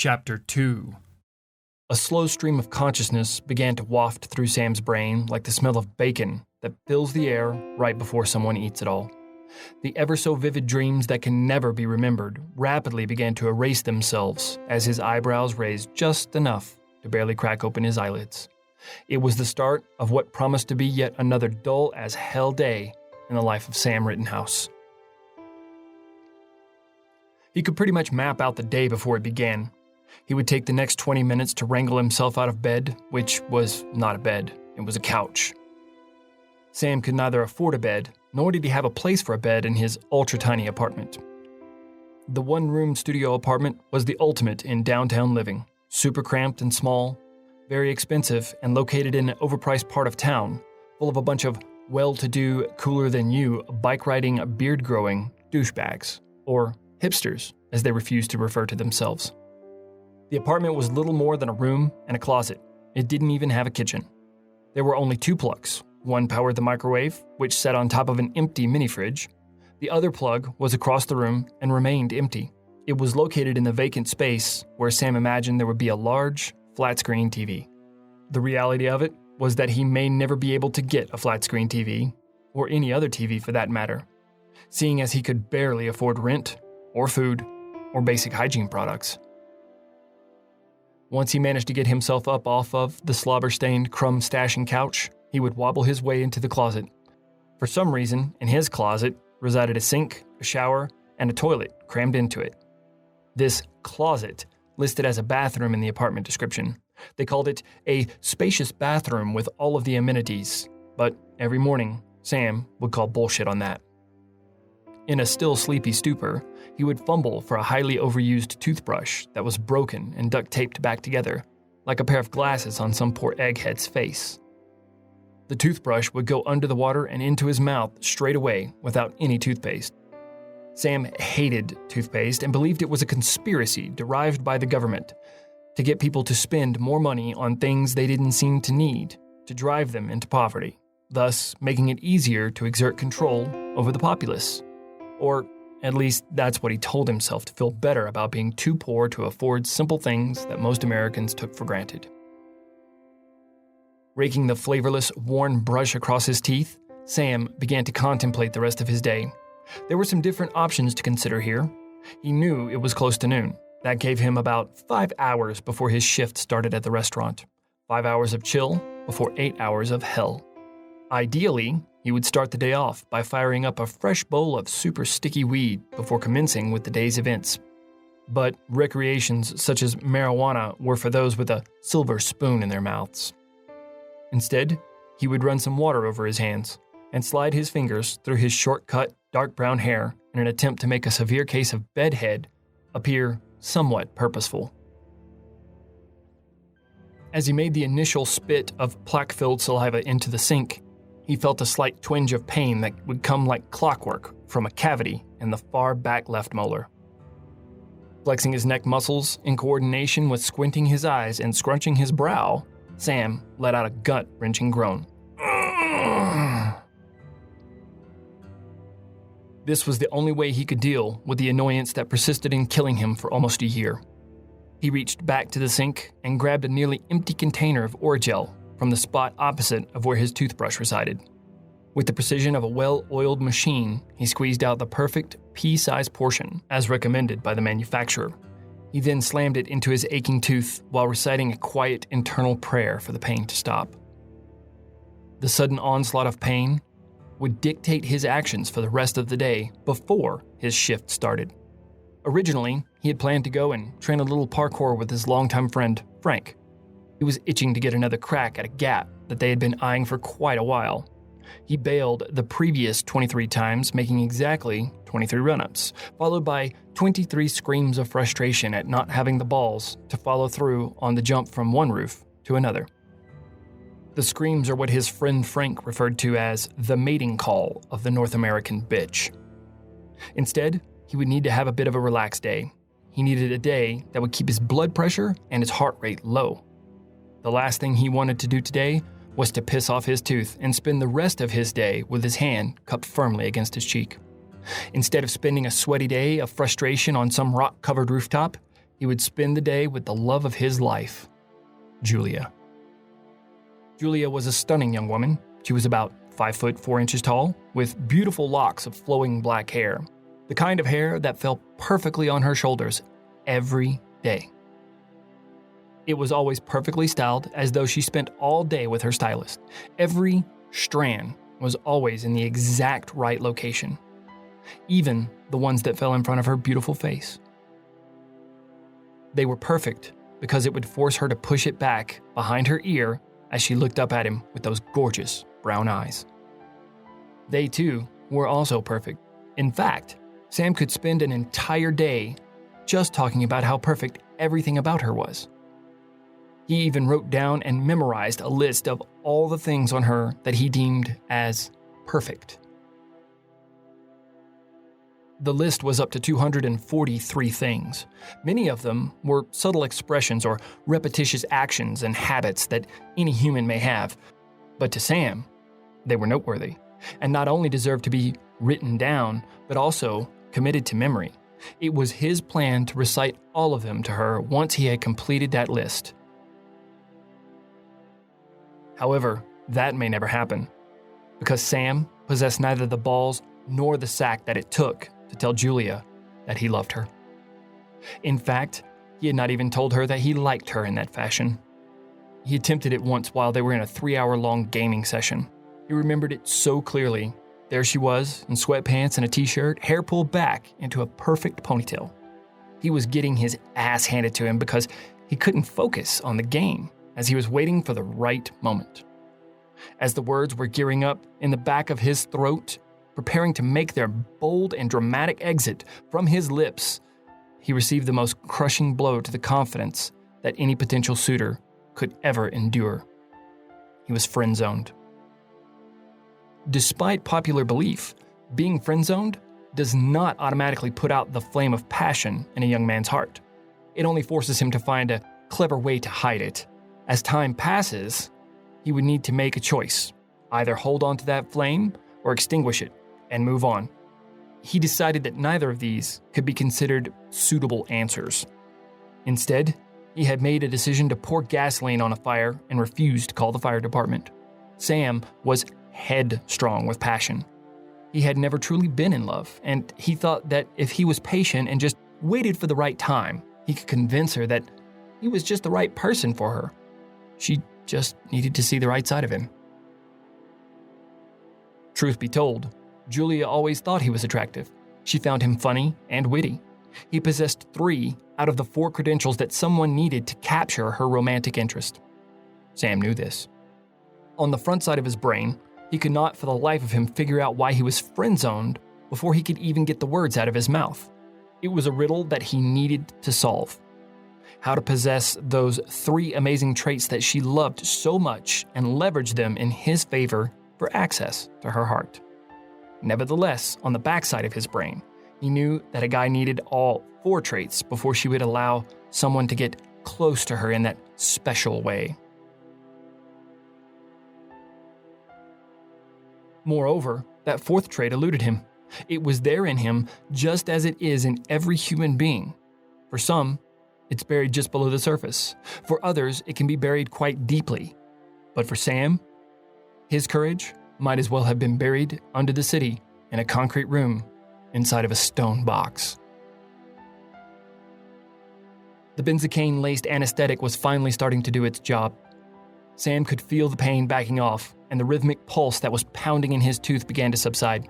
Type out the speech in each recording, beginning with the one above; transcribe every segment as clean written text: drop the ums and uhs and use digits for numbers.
Chapter 2. A slow stream of consciousness began to waft through Sam's brain like the smell of bacon that fills the air right before someone eats it all. The ever-so-vivid dreams that can never be remembered rapidly began to erase themselves as his eyebrows raised just enough to barely crack open his eyelids. It was the start of what promised to be yet another dull-as-hell day in the life of Sam Rittenhouse. He could pretty much map out the day before it began. He would take the next 20 minutes to wrangle himself out of bed, which was not a bed, it was a couch. Sam could neither afford a bed, nor did he have a place for a bed in his ultra-tiny apartment. The one-room studio apartment was the ultimate in downtown living, super cramped and small, very expensive, and located in an overpriced part of town, full of a bunch of well-to-do, cooler-than-you, bike-riding, beard-growing douchebags, or hipsters, as they refused to refer to themselves. The apartment was little more than a room and a closet. It didn't even have a kitchen. There were only two plugs. One powered the microwave, which sat on top of an empty mini-fridge. The other plug was across the room and remained empty. It was located in the vacant space where Sam imagined there would be a large, flat-screen TV. The reality of it was that he may never be able to get a flat-screen TV, or any other TV for that matter, seeing as he could barely afford rent, or food, or basic hygiene products. Once he managed to get himself up off of the slobber-stained, crumb-stashing couch, he would wobble his way into the closet. For some reason, in his closet resided a sink, a shower, and a toilet crammed into it. This closet listed as a bathroom in the apartment description. They called it a spacious bathroom with all of the amenities, but every morning, Sam would call bullshit on that. In a still sleepy stupor, he would fumble for a highly overused toothbrush that was broken and duct-taped back together, like a pair of glasses on some poor egghead's face. The toothbrush would go under the water and into his mouth straight away without any toothpaste. Sam hated toothpaste and believed it was a conspiracy derived by the government to get people to spend more money on things they didn't seem to need, to drive them into poverty, thus making it easier to exert control over the populace. Or at least that's what he told himself to feel better about being too poor to afford simple things that most Americans took for granted. Raking the flavorless, worn brush across his teeth, Sam began to contemplate the rest of his day. There were some different options to consider here. He knew it was close to noon. That gave him about 5 hours before his shift started at the restaurant. 5 hours of chill before 8 hours of hell. Ideally, he would start the day off by firing up a fresh bowl of super sticky weed before commencing with the day's events. But recreations such as marijuana were for those with a silver spoon in their mouths. Instead, he would run some water over his hands and slide his fingers through his short-cut, dark brown hair in an attempt to make a severe case of bedhead appear somewhat purposeful. As he made the initial spit of plaque-filled saliva into the sink, he felt a slight twinge of pain that would come like clockwork from a cavity in the far back left molar. Flexing his neck muscles in coordination with squinting his eyes and scrunching his brow, Sam let out a gut-wrenching groan. This was the only way he could deal with the annoyance that persisted in killing him for almost a year. He reached back to the sink and grabbed a nearly empty container of Orajel from the spot opposite of where his toothbrush resided. With the precision of a well-oiled machine, he squeezed out the perfect pea-sized portion, as recommended by the manufacturer. He then slammed it into his aching tooth while reciting a quiet internal prayer for the pain to stop. The sudden onslaught of pain would dictate his actions for the rest of the day before his shift started. Originally, he had planned to go and train a little parkour with his longtime friend, Frank. He was itching to get another crack at a gap that they had been eyeing for quite a while. He bailed the previous 23 times, making exactly 23 run-ups, followed by 23 screams of frustration at not having the balls to follow through on the jump from one roof to another. The screams are what his friend Frank referred to as the mating call of the North American bitch. Instead, he would need to have a bit of a relaxed day. He needed a day that would keep his blood pressure and his heart rate low. The last thing he wanted to do today was to piss off his tooth and spend the rest of his day with his hand cupped firmly against his cheek. Instead of spending a sweaty day of frustration on some rock-covered rooftop, he would spend the day with the love of his life, Julia. Julia was a stunning young woman. She was about 5 foot 4 inches tall, with beautiful locks of flowing black hair, the kind of hair that fell perfectly on her shoulders every day. It was always perfectly styled, as though she spent all day with her stylist. Every strand was always in the exact right location, even the ones that fell in front of her beautiful face. They were perfect because it would force her to push it back behind her ear as she looked up at him with those gorgeous brown eyes. They too were also perfect. In fact, Sam could spend an entire day just talking about how perfect everything about her was. He even wrote down and memorized a list of all the things on her that he deemed as perfect. The list was up to 243 things. Many of them were subtle expressions or repetitious actions and habits that any human may have. But to Sam, they were noteworthy, and not only deserved to be written down, but also committed to memory. It was his plan to recite all of them to her once he had completed that list. However, that may never happen, because Sam possessed neither the balls nor the sack that it took to tell Julia that he loved her. In fact, he had not even told her that he liked her in that fashion. He attempted it once while they were in a 3-hour-long gaming session. He remembered it so clearly. There she was, in sweatpants and a t-shirt, hair pulled back into a perfect ponytail. He was getting his ass handed to him because he couldn't focus on the game as he was waiting for the right moment. As the words were gearing up in the back of his throat, preparing to make their bold and dramatic exit from his lips, he received the most crushing blow to the confidence that any potential suitor could ever endure. He was friend-zoned. Despite popular belief, being friend-zoned does not automatically put out the flame of passion in a young man's heart. It only forces him to find a clever way to hide it. As time passes, he would need to make a choice, either hold on to that flame or extinguish it and move on. He decided that neither of these could be considered suitable answers. Instead, he had made a decision to pour gasoline on a fire and refused to call the fire department. Sam was headstrong with passion. He had never truly been in love, and he thought that if he was patient and just waited for the right time, he could convince her that he was just the right person for her. She just needed to see the right side of him. Truth be told, Julia always thought he was attractive. She found him funny and witty. He possessed 3 out of the 4 credentials that someone needed to capture her romantic interest. Sam knew this. On the front side of his brain, he could not for the life of him figure out why he was friend-zoned before he could even get the words out of his mouth. It was a riddle that he needed to solve. How to possess those 3 amazing traits that she loved so much and leverage them in his favor for access to her heart. Nevertheless, on the backside of his brain, he knew that a guy needed all 4 traits before she would allow someone to get close to her in that special way. Moreover, that 4th trait eluded him. It was there in him just as it is in every human being. For some, it's buried just below the surface. For others, it can be buried quite deeply. But for Sam, his courage might as well have been buried under the city in a concrete room inside of a stone box. The benzocaine-laced anesthetic was finally starting to do its job. Sam could feel the pain backing off, and the rhythmic pulse that was pounding in his tooth began to subside.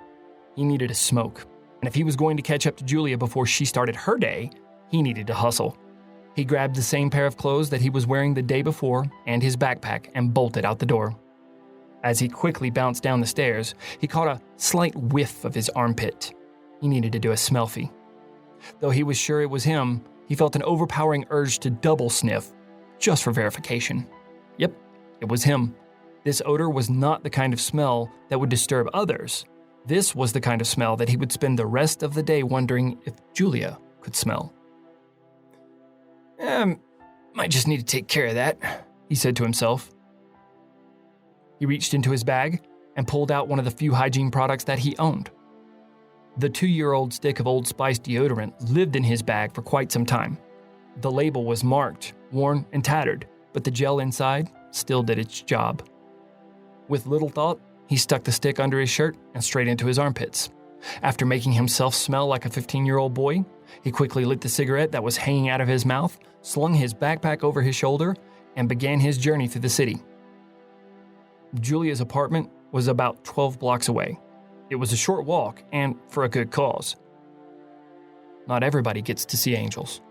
He needed a smoke, and if he was going to catch up to Julia before she started her day, he needed to hustle. He grabbed the same pair of clothes that he was wearing the day before and his backpack and bolted out the door. As he quickly bounced down the stairs, he caught a slight whiff of his armpit. He needed to do a smellfie. Though he was sure it was him, he felt an overpowering urge to double sniff, just for verification. Yep, it was him. This odor was not the kind of smell that would disturb others. This was the kind of smell that he would spend the rest of the day wondering if Julia could smell. Might just need to take care of that, he said to himself. He reached into his bag and pulled out one of the few hygiene products that he owned. The 2-year-old stick of Old Spice deodorant lived in his bag for quite some time. The label was marked, worn, and tattered, but the gel inside still did its job. With little thought, he stuck the stick under his shirt and straight into his armpits. After making himself smell like a 15-year-old boy, he quickly lit the cigarette that was hanging out of his mouth, slung his backpack over his shoulder, and began his journey through the city. Julia's apartment was about 12 blocks away. It was a short walk, and for a good cause. Not everybody gets to see angels.